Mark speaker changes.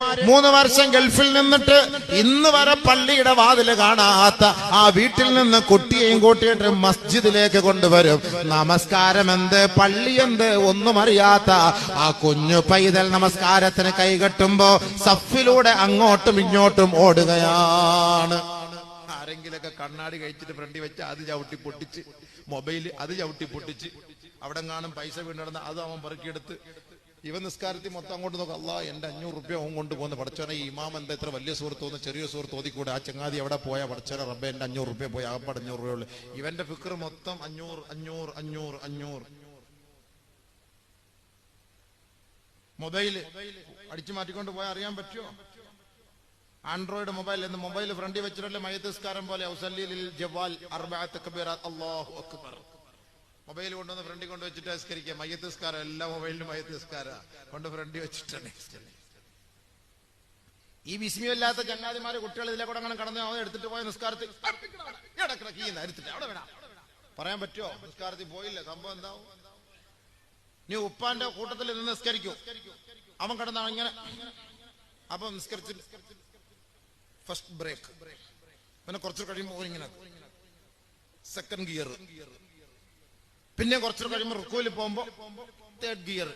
Speaker 1: 3 വർഷം ഗൾഫിൽ നിന്നിട്ട് ഇന്ന് വരെ പള്ളിയുടെ വാതില് കാണാത്ത ആ വീട്ടിൽ നിന്ന് കുട്ടിയെയും കൂട്ടിയിട്ട് മസ്ജിദിലേക്ക് കൊണ്ടുവരും. നമസ്കാരം എന്ത്, പള്ളി എന്ത് ഒന്നും അറിയാത്ത ആ കുഞ്ഞു പൈതൽ നമസ്കാരത്തിന് കൈകെട്ടുമ്പോ സഫിലൂടെ അങ്ങോട്ടും ഇങ്ങോട്ടും ഓടുകയാണ്. ആരെങ്കിലൊക്കെ കണ്ണാടി കഴിച്ചിട്ട് ഫ്രണ്ടി വെച്ച് അത് ചവിട്ടി പൊട്ടിച്ച്, മൊബൈല് അത് ചവിട്ടി പൊട്ടിച്ച്, അവിടെ കാണും പൈസ വീണ്ടെടുന്ന അത് അവൻ പെറുക്കിയെടുത്ത് ഇവൻ നിസ്കാരത്തിൽ മൊത്തം അങ്ങോട്ട് നോക്കാം. അല്ലാ എന്റെ 500 റുപ്യ അവൻ കൊണ്ടുപോകുന്ന പഠിച്ചോനെ, ഈ ഇമാം എന്താ ഇത്ര വലിയ സുഹൃത്ത് തോന്നുന്നു, ചെറിയ സുഹൃത്ത് ഓതിക്കൂടെ, ആ ചങ്ങാതി എവിടെ പോയാ പഠിച്ചോനെ റബ്ബെ എന്റെ 500 റുപ്യ പോയി, ആകപ്പാട് 500 രൂപയുള്ളു. ഇവന്റെ ഫിക്ർ മൊത്തം 500 500 500 500. മൊബൈല് അടിച്ചു മാറ്റിക്കൊണ്ട് പോയാൽ അറിയാൻ പറ്റുമോ? ആൻഡ്രോയിഡ് മൊബൈൽ എന്ന് മൊബൈൽ ഫ്രണ്ടി വെച്ചിട്ടല്ലേ മയ്യത്ത് നിസ്കാരം പോലെ ഔസല്ലിൽ ജവാൽ അർബഅത്ത് തക്ബീറാത്ത് അല്ലാഹു അക്ബർ. മൊബൈൽ കൊണ്ടുവന്ന് ഫ്രണ്ടി കൊണ്ട് വെച്ചിട്ട് നിസ്കരിക്കുക. മയ്യത്ത് നിസ്കാരം എല്ലാ മൊബൈലിലും മയ്യത്ത് നിസ്കാരം കൊണ്ട് ഫ്രണ്ടി വെച്ചിട്ടാണ്. ഈ വിസ്മയമില്ലാത്ത ചങ്ങാതിമാര് കുട്ടികൾ ഇതിലെ കൂടെ അങ്ങനെ കടന്ന് എടുത്തിട്ട് പോയ നിസ്കാരത്തിൽ പറയാൻ പറ്റുമോ? നിസ്കാരത്തിൽ പോയില്ല, സംഭവം എന്താവും? നീ ഉപ്പാന്റെ കൂട്ടത്തിൽ നിന്ന് നിസ്കരിക്കൂ, അവൻ കടന്നാണ് ഇങ്ങനെ, അപ്പൊ നിസ്കരിച്ച് ഫസ്റ്റ് ബ്രേക്ക്, പിന്നെ കുറച്ച് കഴിയുമ്പോൾ ഇങ്ങനെ സെക്കൻഡ് ഗിയർ, പിന്നെ കുറച്ച് കഴിയുമ്പോൾ റുക്കൂല് പോകുമ്പോ തേർഡ് ഗിയർ,